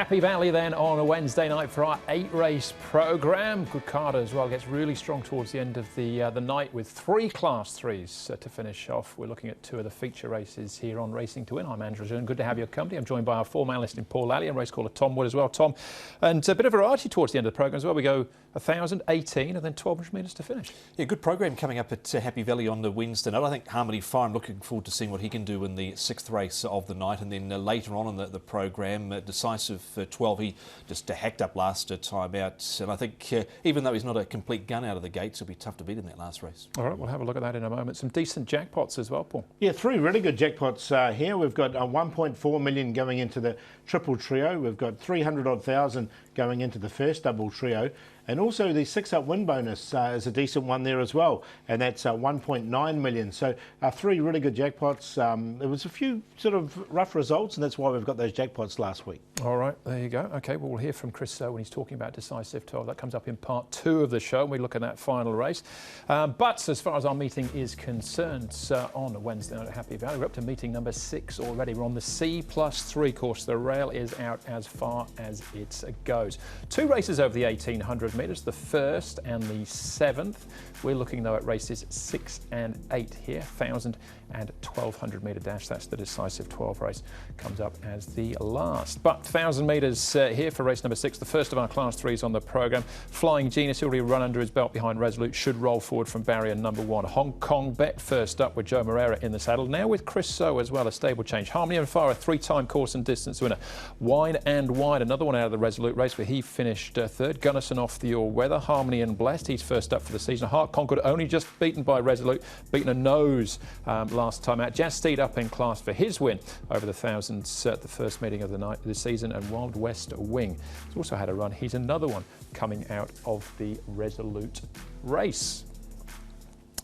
Happy Valley then on a Wednesday night for our 8-race programme. Good card as well, gets really strong towards the end of the night with 3 Class 3s to finish off. We're looking at 2 of the feature races here on Racing to Win. I'm Andrew Jones, good to have your company. I'm joined by our form analyst in Paul Lally and race caller Tom Wood as well. Tom, and a bit of variety towards the end of the programme as well. We go 1,000, 18 and then 1,200 metres to finish. Yeah, good programme coming up at Happy Valley on the Wednesday night. I think Harmony Fire, I'm looking forward to seeing what he can do in the 6th race of the night, and then later on in the programme, Decisive 12, he just hacked up last time out, and I think even though he's not a complete gun out of the gates, it'll be tough to beat in that last race. All right, we'll have a look at that in a moment. Some decent jackpots as well, Paul. Yeah, 3 really good jackpots here. We've got 1.4 million going into the triple trio. We've got 300 thousand going into the first double trio. And also the 6-up win bonus is a decent one there as well, and that's 1.9 million. So 3 really good jackpots. There was a few sort of rough results, and that's why we've got those jackpots last week. All right, there you go. Okay, well, we'll hear from Chris when he's talking about Decisive 12. That comes up in part 2 of the show, and we look at that final race. But as far as our meeting is concerned, on Wednesday night at Happy Valley, we're up to meeting number 6 already. We're on the C+3 course. The rail is out as far as it goes. 2 races over the 1,800 metres, the 1st and the 7th. We're looking though at races 6 and 8 here, 1,000 and 1,200 metre dash. That's the Decisive 12 race, comes up as the last. But 1,000 metres here for race number 6, the first of our Class 3s on the programme. Flying Genius, already run under his belt behind Resolute, should roll forward from barrier number 1. Hong Kong Bet first up with Joe Moreira in the saddle. Now with Chris So as well, a stable change. Harmony and Fire, a 3-time course and distance winner. Wine and Wide, another one out of the Resolute race where he finished 3rd. Gunnison off the all-weather. Harmony and Blessed, he's first up for the season. Heart Conquered, only just beaten by Resolute, beaten a nose last time out. Jazz Steed up in class for his win over the 1,000s at the first meeting of the night this season. And Wild West Wing has also had a run. He's another one coming out of the Resolute race.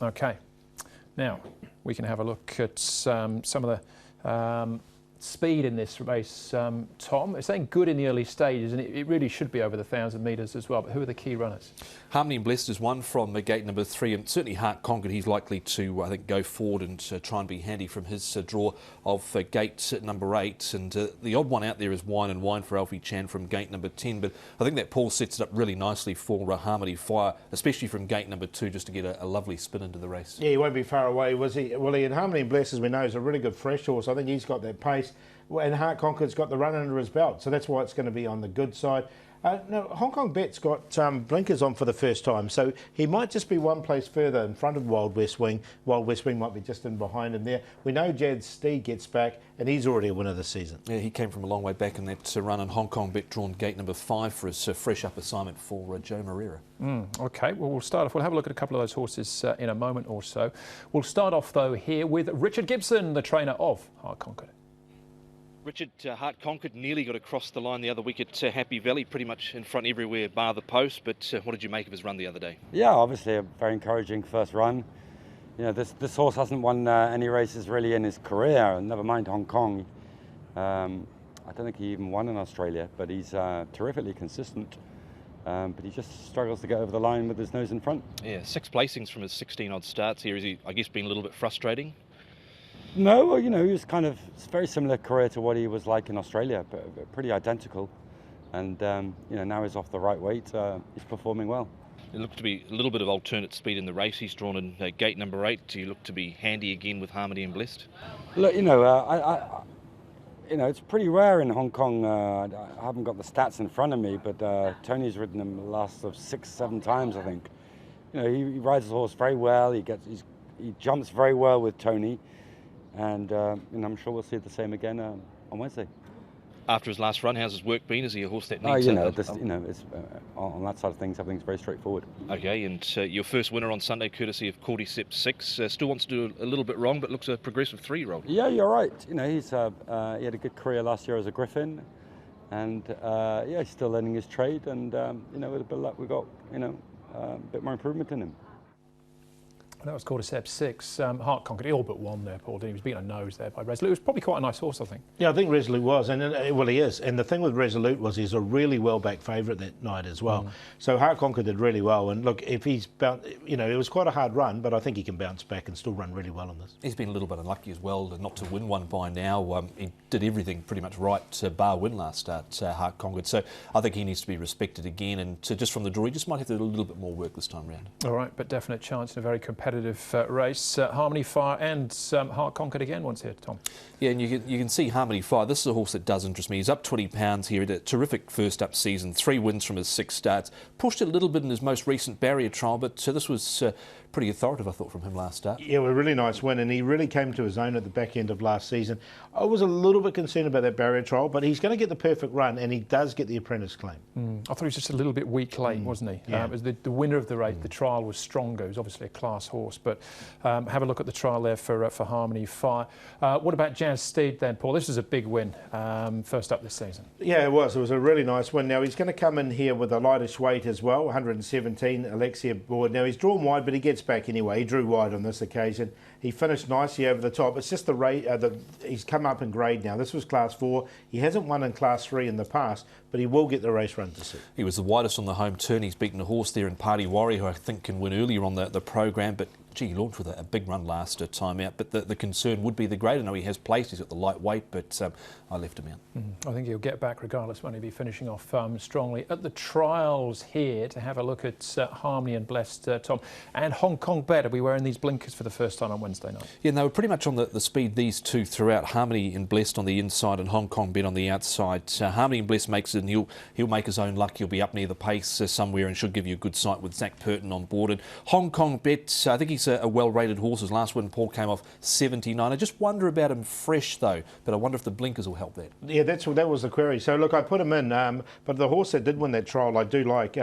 Okay, now we can have a look at some of the speed in this race, Tom. It's saying good in the early stages, and it really should be over the 1,000 metres as well. But who are the key runners? Harmony and Blessed is one from gate number 3, and certainly Heart Conquered. He's likely to, I think, go forward and try and be handy from his draw of gate number 8. And the odd one out there is Wine and Wine for Alfie Chan from gate number 10. But I think that Paul sets it up really nicely for Harmony Fire, especially from gate number 2, just to get a lovely spin into the race. Yeah, he won't be far away, was he? Well, and Harmony and Blessed, as we know, is a really good fresh horse. I think he's got that pace. And Heart Conquered's got the run under his belt, so that's why it's going to be on the good side. Now, Hong Kong Bet's got blinkers on for the first time, so he might just be one place further in front of Wild West Wing. Wild West Wing might be just in behind him there. We know Jad Steed gets back, and he's already a winner this season. Yeah, he came from a long way back in that run, and Hong Kong Bet drawn gate number 5 for his fresh up assignment for Joe Moreira. Okay, well, we'll start off. We'll have a look at a couple of those horses in a moment or so. We'll start off, though, here with Richard Gibson, the trainer of Heart Conquered. Richard, Heart Conquered nearly got across the line the other week at Happy Valley, pretty much in front everywhere bar the post, but what did you make of his run the other day? Yeah, obviously a very encouraging first run. You know, this horse hasn't won any races really in his career, never mind Hong Kong. I don't think he even won in Australia, but he's terrifically consistent. But he just struggles to get over the line with his nose in front. Yeah, 6 placings from his 16-odd starts here. Is he, I guess, been a little bit frustrating? No, well, you know, he was it's a very similar career to what he was like in Australia, but pretty identical. And, you know, now he's off the right weight, he's performing well. It looked to be a little bit of alternate speed in the race. He's drawn in gate number 8. Do you look to be handy again with Harmony and Blessed? Look, you know, you know, it's pretty rare in Hong Kong. I haven't got the stats in front of me, but Tony's ridden him the last of 6-7 times, I think. You know, he rides the horse very well. He jumps very well with Tony. And I'm sure we'll see the same again on Wednesday. After his last run, how's his work been? Is he a horse that needs? You know, it's on that side of things, everything's very straightforward. Okay, and your first winner on Sunday, courtesy of Cordyceps 6, still wants to do a little bit wrong, but looks a progressive 3-year-old. Yeah, you're right. You know, he had a good career last year as a Griffin, and yeah, he's still learning his trade, and you know, with a bit of luck, we got a bit more improvement in him. That was Cordyceps 6. Heart Conquered, he all but won there, Paul. He was beaten a nose there by Resolute. It was probably quite a nice horse, I think. Yeah, I think Resolute was, and well, he is. And the thing with Resolute was he's a really well-backed favourite that night as well. So Heart Conquered did really well. And look, if he's it was quite a hard run, but I think he can bounce back and still run really well on this. He's been a little bit unlucky as well not to win one by now. He did everything pretty much right bar win last start, Heart Conquered. So I think he needs to be respected again. And just from the draw, he just might have to do a little bit more work this time round. All right, but definite chance in a very competitive race. Harmony Fire and Heart Conquered again once here, Tom. Yeah, and you can see Harmony Fire. This is a horse that does interest me. He's up 20 pounds here. He had a terrific first up season, 3 wins from his 6 starts. Pushed it a little bit in his most recent barrier trial, but this was pretty authoritative, I thought, from him last start. Yeah, a really nice win, and he really came to his own at the back end of last season. I was a little bit concerned about that barrier trial, but he's going to get the perfect run, and he does get the apprentice claim. I thought he was just a little bit weak late, wasn't he? Yeah. It was the winner of the race. The trial was stronger. He was obviously a class horse, but have a look at the trial there for Harmony Fire. What about Jazz Steed then, Paul? This is a big win, first up this season. Yeah, it was. It was a really nice win. Now, he's going to come in here with a lightish weight as well, 117, Alexia Board. Now, he's drawn wide, but he gets back anyway. He drew wide on this occasion. He finished nicely over the top. It's just he's come up in grade now. This was Class 4. He hasn't won in Class 3 in the past, but he will get the race run to suit. He was the widest on the home turn. He's beaten a horse there in Party Warrior, who I think can win earlier on the programme, but gee, he launched with a big run last time out. But the concern would be the grade. I know he has placed. He's got the light weight, but I left him out. I think he'll get back regardless, won't he, be finishing off strongly. At the trials here, to have a look at Harmony and Blessed, Tom, and Hong Kong Bet. Are we wearing these blinkers for the first time on Wednesday night? Yeah, and they were pretty much on the speed, these two throughout. Harmony and Blessed on the inside and Hong Kong Bet on the outside. Harmony and Blessed makes it, and he'll make his own luck. He'll be up near the pace somewhere and should give you a good sight with Zach Purton on board. And Hong Kong Bet, I think he's a well-rated horse. His last win, Paul, came off 79. I just wonder about him fresh, though, but I wonder if the blinkers will help that. Yeah, that was the query. So, look, I put him in, but the horse that did win that trial, I do like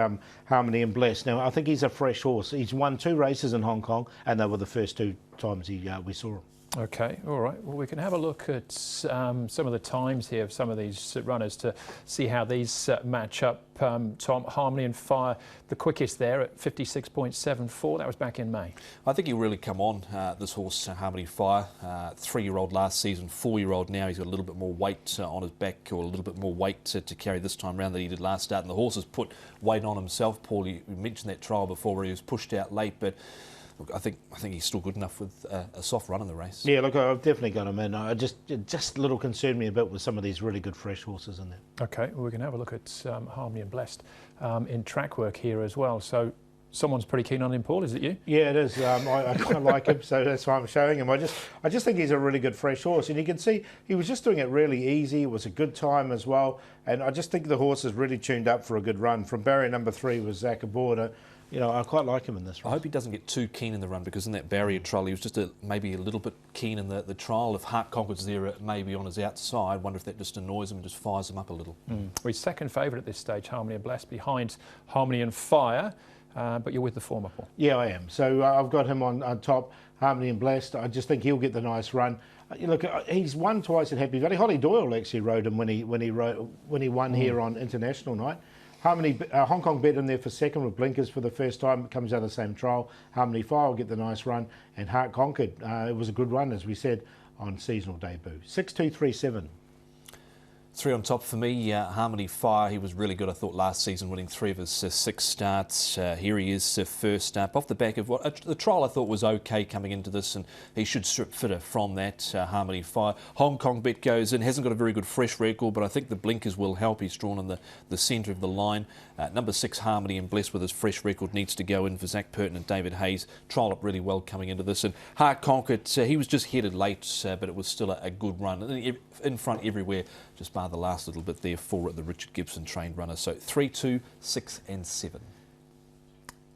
Harmony and Blessed. Now, I think he's a fresh horse. He's won 2 races in Hong Kong, and they were the first 2 times we saw him. Okay, all right. Well, we can have a look at some of the times here of some of these runners to see how these match up. Tom, Harmony and Fire, the quickest there at 56.74. That was back in May. I think he'll really come on, this horse, Harmony Fire. 3-year-old last season, 4-year-old now. He's got a little bit more weight on his back, or a little bit more weight to carry this time round than he did last start. And the horse has put weight on himself. Paul, you mentioned that trial before where he was pushed out late, but look, I think he's still good enough with a soft run in the race. Yeah, look, I've definitely got him in. It just a little concerned me a bit with some of these really good fresh horses in there. Okay, well, we can have a look at Harmony and Blessed in track work here as well. So someone's pretty keen on him, Paul, is it you? Yeah, it is. I quite like him, so that's why I'm showing him. I just think he's a really good fresh horse, and you can see he was just doing it really easy. It was a good time as well, and I just think the horse is really tuned up for a good run. From barrier number 3 was Zach Aboard. I quite like him in this race. I hope he doesn't get too keen in the run, because in that barrier trial he was just maybe a little bit keen in the trial. If Heart Conquered's there maybe on his outside, I wonder if that just annoys him and just fires him up a little. Well, he's second favourite at this stage, Harmony and Blessed, behind Harmony and Fire, but you're with the former, Paul. Yeah, I am. So I've got him on top, Harmony and Blessed. I just think he'll get the nice run. Look, he's won twice at Happy Valley. Holly Doyle actually rode him when he won here on International Night. Hong Kong Bet in there for second with blinkers for the first time. It comes out of the same trial. Harmony Fire will get the nice run, and Heart Conquered. It was a good run, as we said, on seasonal debut. 6-2-3-7. 3 on top for me, Harmony Fire. He was really good, I thought, last season, winning 3 of his 6 starts. Here he is, first up. Off the back of the trial I thought was okay coming into this, and he should strip fitter from that, Harmony Fire. Hong Kong Bet goes in, hasn't got a very good fresh record, but I think the blinkers will help. He's drawn in the centre of the line. Number 6, Harmony and Blessed, with his fresh record, needs to go in for Zach Purton and David Hayes. Trialled up really well coming into this. And Heart Conquered, he was just headed late, but it was still a good run. In front everywhere, just bar the last little bit there for the Richard Gibson trained runner. So 3, 2, 6 and 7.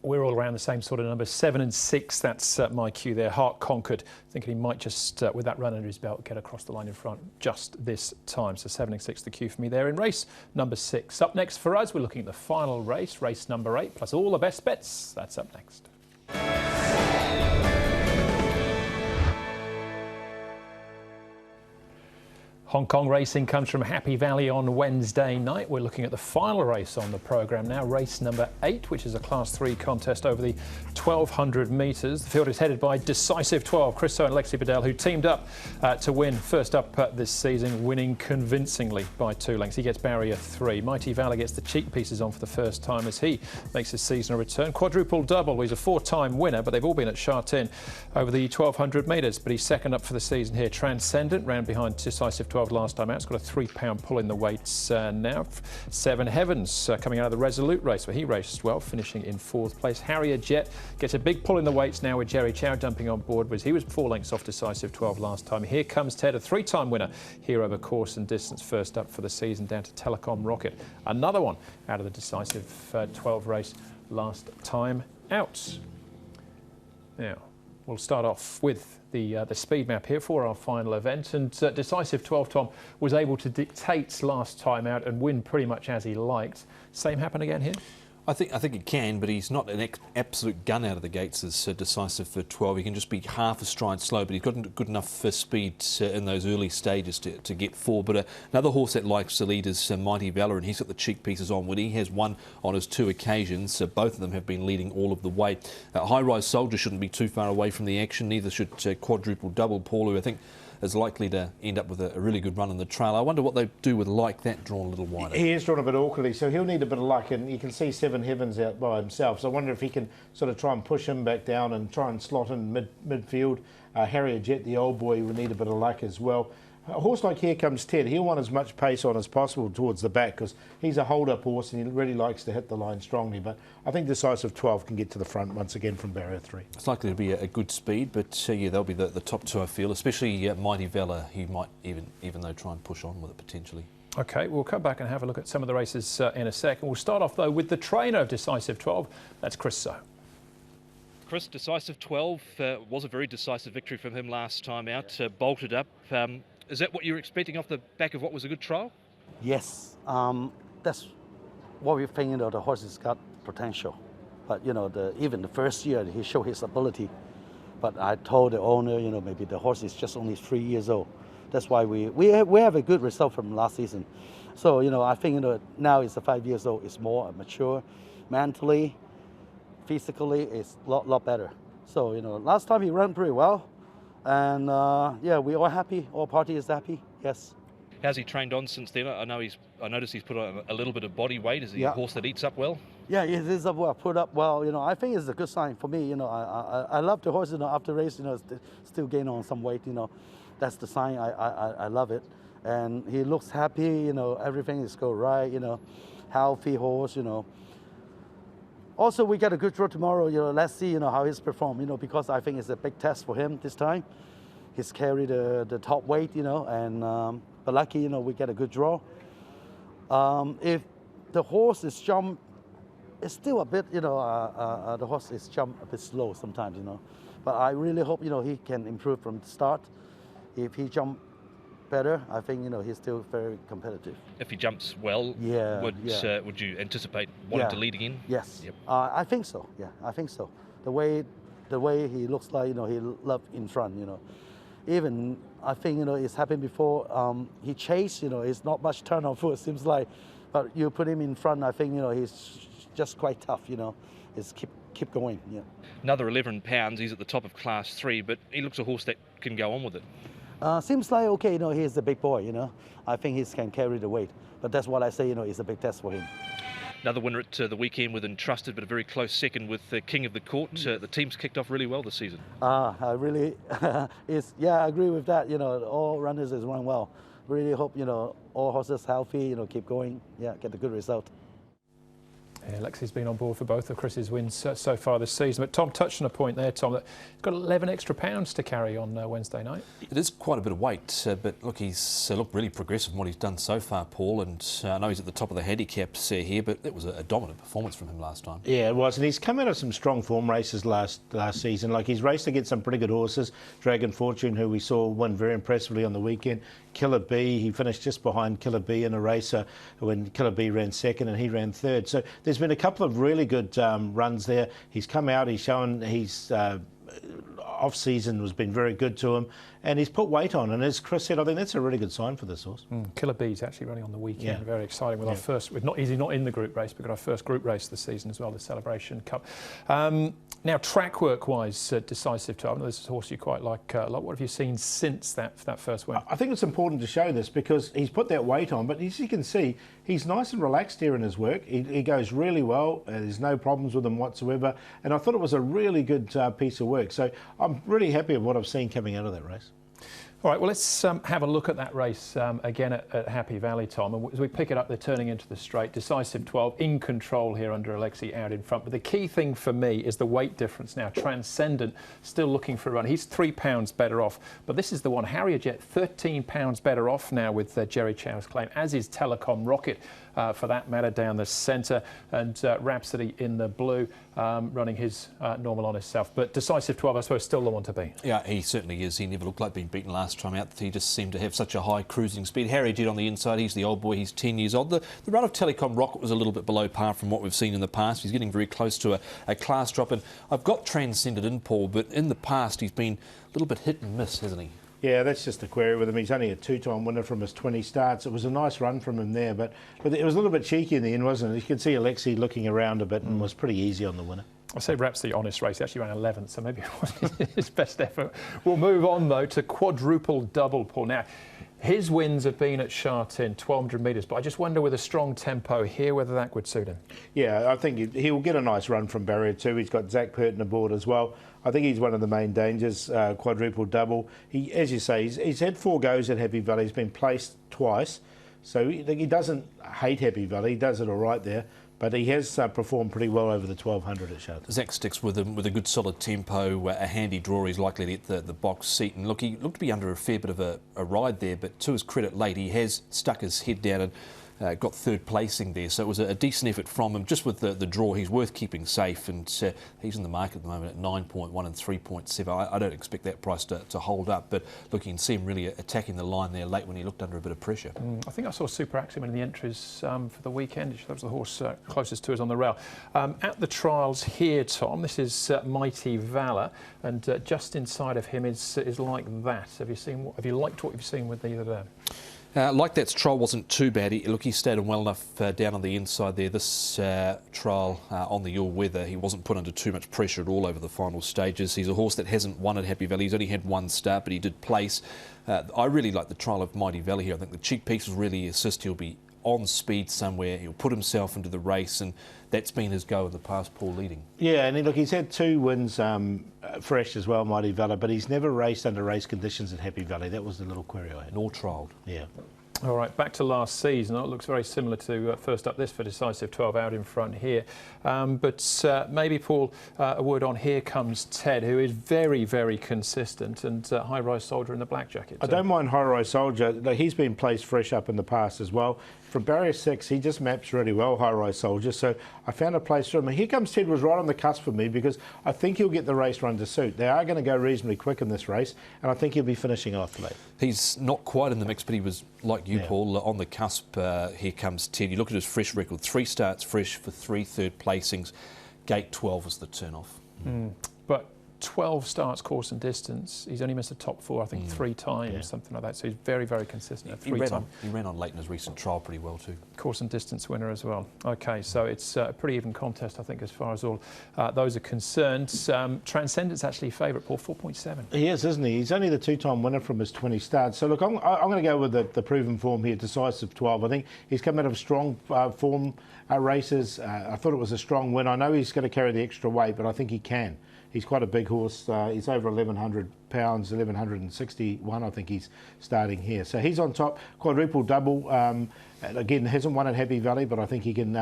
We're all around the same sort of numbers, 7 and 6. That's my cue there. Heart Conquered, thinking he might just, with that run under his belt, get across the line in front just this time. So 7 and 6, the cue for me there in race number 6. Up next for us, we're looking at the final race, race number 8, plus all the best bets. That's up next. Hong Kong racing comes from Happy Valley on Wednesday night. We're looking at the final race on the programme now, race number 8, which is a Class 3 contest over the 1,200 metres. The field is headed by Decisive 12, Chris So and Lexi Bedell, who teamed up to win first up this season, winning convincingly by 2 lengths. He gets barrier 3. Mighty Valor gets the cheek pieces on for the first time as he makes his seasonal return. Quadruple double, he's a 4-time winner, but they've all been at Sha Tin over the 1,200 metres, but he's second up for the season here. Transcendent ran behind Decisive 12 last time out. It's got a £3 pull in the weights now. 7 Heavens coming out of the Resolute race where he raced well, finishing in 4th place. Harrier Jet gets a big pull in the weights now with Jerry Chow jumping on board, whereas he was 4 lengths off Decisive 12 last time. Here comes Ted, a 3-time winner here over course and distance, first up for the season down to Telecom Rocket. Another one out of the Decisive 12 race last time out. Now, we'll start off with the speed map here for our final event, and Decisive 12 Tom was able to dictate last time out and win pretty much as he liked. Same happen again here? I think it can, but he's not an absolute gun out of the gates as Decisive for 12. He can just be half a stride slow, but he's got good enough speed in those early stages to get forward. But another horse that likes the lead is Mighty Valor, and he's got the cheek pieces on when he has won on his 2 occasions. So both of them have been leading all of the way. High Rise Soldier shouldn't be too far away from the action, neither should Quadruple Double Paul, who I think is likely to end up with a really good run in the trail. I wonder what they do with Like That drawn a little wider. He is drawn a bit awkwardly, so he'll need a bit of luck, and you can see 7 Heavens out by himself. So I wonder if he can sort of try and push him back down and try and slot in midfield. Harrier Jet, the old boy, will need a bit of luck as well. A horse like Here Comes Ted, he'll want as much pace on as possible towards the back because he's a hold-up horse and he really likes to hit the line strongly. But I think Decisive 12 can get to the front once again from barrier 3. It's likely to be a good speed, but yeah, they'll be the top 2, I feel, especially Mighty Valor. He might even though try and push on with it potentially. OK, we'll come back and have a look at some of the races in a second. We'll start off, though, with the trainer of Decisive 12. That's Chris So. Chris, Decisive 12 was a very decisive victory from him last time out, bolted up. Is that what you're expecting off the back of what was a good trial? Yes, that's what we think. The horse has got potential, but even the first year he showed his ability. But I told the owner, maybe the horse is just only 3 years old. That's why we have a good result from last season. So I think now it's 5 years old. It's more mature, mentally, physically, it's a lot better. So last time he ran pretty well. And yeah, we are happy. All party is happy. Yes. How's he trained on since then? I noticed he's put on a little bit of body weight. Is he a horse that eats up well? Yeah, it is well, put up well. I think it's a good sign for me. I love the horse. After race, still gain on some weight. That's the sign. I love it, and he looks happy. Everything is going right. Healthy horse. Also, we get a good draw tomorrow. Let's see, how he's performed. Because I think it's a big test for him this time. He's carried the top weight, and but lucky, we get a good draw. If the horse is jump, it's still a bit, the horse is jump a bit slow sometimes, But I really hope, he can improve from the start. If he jump better, I think he's still very competitive. If he jumps well, would you anticipate wanting to lead again? Yes, yep. I think so. Yeah, I think so. The way he looks like, he loves in front. Even I think it's happened before. He chased, it's not much turn on foot. Seems like, but you put him in front, I think he's just quite tough. It's keep going. Yeah. Another 11 pounds. He's at the top of Class 3, but he looks a horse that can go on with it. Seems like okay, he's a big boy, I think he can carry the weight. But that's what I say, it's a big test for him. Another winner at the weekend with Entrusted, but a very close second with King of the Court. The team's kicked off really well this season. I really, I agree with that. All runners is run well. Really hope, all horses healthy, keep going, get a good result. Yeah, Lexi's been on board for both of Chris's wins so far this season. But Tom touched on a point there, Tom, that he's got 11 extra pounds to carry on Wednesday night. It is quite a bit of weight, but look, he's looked really progressive in what he's done so far, Paul. And I know he's at the top of the handicaps here, but it was a dominant performance from him last time. Yeah, it was. And he's come out of some strong form races last season. Like, he's raced against some pretty good horses. Dragon Fortune, who we saw win very impressively on the weekend. Killer Bee, he finished just behind Killer Bee in a race when Killer Bee ran second and he ran third. So there's been a couple of really good runs there. He's come out, he's shown he's off-season has been very good to him, and he's put weight on. And as Chris said, I think that's a really good sign for this horse. Killer Bees actually running on the weekend. Yeah. Very exciting with our first. He's not in the group race, but got our first group race of the season as well, the Celebration Cup. Now, track work-wise, Decisive 12. I know this is a horse you quite like a lot. What have you seen since that first win? I think it's important to show this because he's put that weight on, but as you can see, he's nice and relaxed here in his work. He goes really well. There's no problems with him whatsoever. And I thought it was a really good piece of work. So I'm really happy with what I've seen coming out of that race. All right, well, let's have a look at that race again at Happy Valley, Tom. And as we pick it up, they're turning into the straight. Decisive 12 in control here under Alexi out in front. But the key thing for me is the weight difference now. Transcendent still looking for a run. He's £3 better off. But this is the one. Harrier Jet, £13 better off now with Jerry Chow's claim, as is Telecom Rocket. For that matter, down the centre, and Rhapsody in the blue, running his normal honest self. But Decisive 12, I suppose, still the one to beat. Yeah, he certainly is. He never looked like being beaten last time out. He just seemed to have such a high cruising speed. Harry Jet on the inside, he's the old boy, he's 10 years old. The run of Telecom Rocket was a little bit below par from what we've seen in the past. He's getting very close to a class drop, and I've got Transcendent in, Paul, but in the past he's been a little bit hit and miss, hasn't he? Yeah, that's just a query with him. He's only a two-time winner from his 20 starts. It was a nice run from him there, but it was a little bit cheeky in the end, wasn't it? You could see Alexi looking around a bit and was pretty easy on the winner. I say Rhapsody honest race. He actually ran 11th, so maybe it wasn't his best effort. We'll move on, though, to quadruple double, Paul. Now, his wins have been at Sha Tin, 1,200 metres, but I just wonder with a strong tempo here whether that would suit him. Yeah, I think he'll get a nice run from barrier 2. He's got Zach Purton aboard as well. I think he's one of the main dangers, quadruple double. He, as you say, he's had 4 goes at Happy Valley. He's been placed twice. So he doesn't hate Happy Valley. He does it all right there. But he has performed pretty well over the 1,200 at Sha Tin. Zach sticks with him with a good solid tempo, a handy draw. He's likely to get the box seat. And look, he looked to be under a fair bit of a ride there, but to his credit late, he has stuck his head down and got third placing there. So it was a decent effort from him. Just with the draw, he's worth keeping safe, and he's in the market at the moment at 9.1 and 3.7. I don't expect that price to hold up, but look, you can see him really attacking the line there late when he looked under a bit of pressure. I think I saw Super Axiom in the entries for the weekend. That was the horse closest to us on the rail. At the trials here, Tom, this is Mighty Valor, and just inside of him is like that. Have you liked what you've seen with either of them? Like that trial wasn't too bad. He stayed on well enough down on the inside there. This trial on the all-weather, he wasn't put under too much pressure at all over the final stages. He's a horse that hasn't won at Happy Valley. He's only had 1 start, but he did place. I really like the trial of Mighty Valley here. I think the cheek piece will really assist. He'll be on speed somewhere. He'll put himself into the race, and that's been his go in the past, Paul, leading. Yeah, and he's had 2 wins fresh as well, Mighty Valor, but he's never raced under race conditions at Happy Valley. That was the little query I had. Nor trialled. Yeah. All right, back to last season. It looks very similar to first up this for Decisive 12 out in front here. But maybe, Paul, a word on Here Comes Ted, who is very, very consistent, and High Rise Soldier in the black jacket. I don't mind High Rise Soldier. He's been placed fresh up in the past as well. From barrier 6, he just maps really well, High Rise Soldier. So I found a place for him. Here Comes Ted was right on the cusp for me because I think he'll get the race run to suit. They are going to go reasonably quick in this race, and I think he'll be finishing off late. He's not quite in the mix, but he was, like you, Paul, on the cusp. Here Comes Ted. You look at his fresh record, 3 starts fresh for 3 third placings. Gate 12 was the turn-off. But 12 starts, course and distance. He's only missed the top 4, I think, 3 times, something like that. So he's very, very consistent. He ran on late in his recent trial pretty well too. Course and distance winner as well. Okay, so it's a pretty even contest, I think, as far as all those are concerned. Transcendent's actually favourite, Paul, 4.7. He is, isn't he? He's only the 2-time winner from his 20 starts. So look, I'm going to go with the proven form here, Decisive 12. I think he's come out of strong form races. I thought it was a strong win. I know he's going to carry the extra weight, but I think he can. He's quite a big horse. He's over 1,100 pounds, 1,161, I think he's starting here. So he's on top, quadruple double. Again, hasn't won at Happy Valley, but I think he can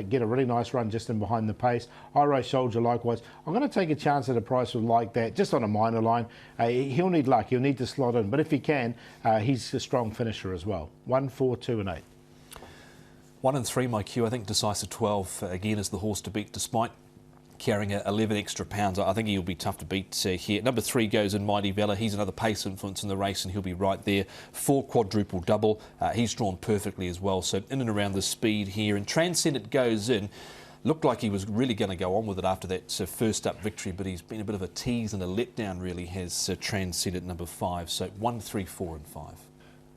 get a really nice run just in behind the pace. High Rise Soldier likewise. I'm going to take a chance at a price like that, just on a minor line. He'll need luck. He'll need to slot in. But if he can, he's a strong finisher as well. 1, 4, 2 and 8. 1 and 3, my cue. I think Decisive 12, again, is the horse to beat, despite carrying 11 extra pounds. I think he'll be tough to beat here. Number 3 goes in Mighty Valor. He's another pace influence in the race, and he'll be right there. 4 quadruple double. He's drawn perfectly as well, so in and around the speed here. And Transcendent goes in. Looked like he was really going to go on with it after that first up victory, but he's been a bit of a tease and a letdown, really, has Transcendent number 5. So 1, 3, 4 and 5.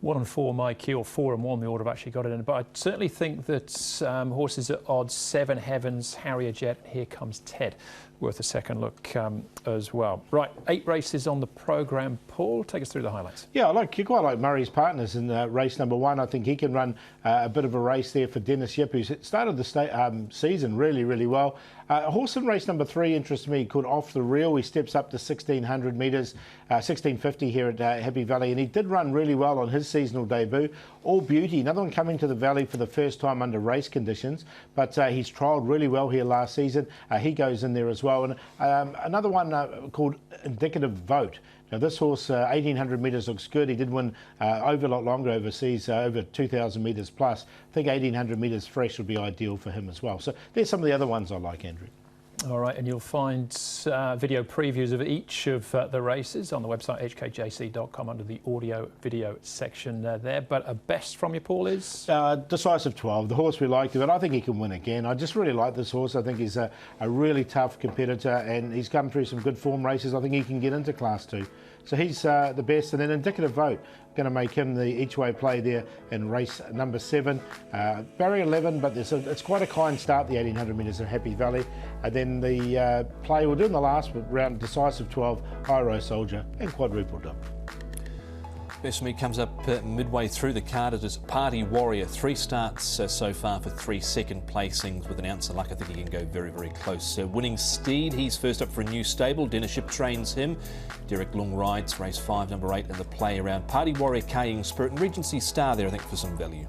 1 and 4, my keel. 4 and 1, the order have actually got it in. But I certainly think that horses at odds, 7 Heavens, Harrier Jet, Here Comes Ted, worth a second look as well. Right, 8 races on the programme. Paul, take us through the highlights. Yeah, you quite like Murray's Partners in race number 1. I think he can run a bit of a race there for Dennis Yip, who's started the season really, really well. A horse in race number 3 interests me, called Off the Reel. He steps up to 1,600 metres, 1,650 here at Happy Valley, and he did run really well on his seasonal debut. All Beauty, another one coming to the Valley for the first time under race conditions, but he's trialled really well here last season. He goes in there as well. And another one called Indicative Vote. Now this horse, 1,800 metres, looks good. He did win over a lot longer overseas, over 2,000 metres plus. I think 1,800 metres fresh would be ideal for him as well. So there's some of the other ones I like, Andrew. All right, and you'll find video previews of each of the races on the website hkjc.com under the audio video section there. But a best from you, Paul, is? Decisive 12, the horse we liked, but I think he can win again. I just really like this horse. I think he's a really tough competitor, and he's come through some good form races. I think he can get into Class 2. So he's the best. And then Indicative Vote, going to make him the each-way play there in race number 7. Barrier 11, but it's quite a kind start, the 1,800 metres of Happy Valley. And then the play we'll do in the last round, Decisive 12, High Row Soldier and Quadruple Dip. Best for me comes up midway through the card. It is Party Warrior. 3 starts so far for 3 second placings with an ounce of luck. I think he can go very, very close. Winning Steed, he's first up for a new stable. Dennis Ship trains him. Derek Long rides race 5, number 8 in the play around. Party Warrior, Kaying Spirit and Regency Star there, I think, for some value.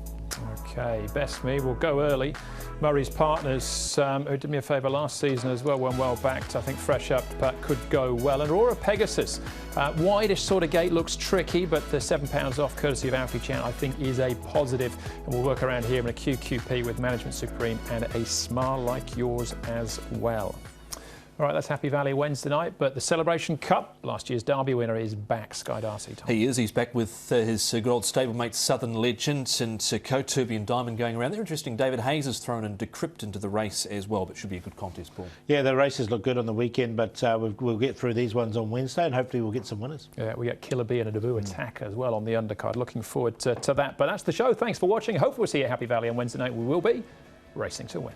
Okay, best me. We'll go early. Murray's Partners, who did me a favour last season as well, when well backed. I think fresh up could go well. And Aurora Pegasus, wideish sort of gate, looks tricky, but the £7 off courtesy of Alfie Chan, I think, is a positive. And we'll work around here in a QQP with Management Supreme and a Smile Like Yours as well. All right, that's Happy Valley Wednesday night, but the Celebration Cup, last year's Derby winner, is back. Sky Darcy, Tom. He is. He's back with his good old stablemate Southern Legend and Coturbi and Diamond going around. They're interesting. David Hayes has thrown in Decrypt into the race as well, but should be a good contest, Paul. Yeah, the races look good on the weekend, but we'll get through these ones on Wednesday and hopefully we'll get some winners. Yeah, we get Killer Bee and a Debut Attack as well on the undercard. Looking forward to that. But that's the show. Thanks for watching. Hopefully we'll see you at Happy Valley on Wednesday night. We will be racing to win.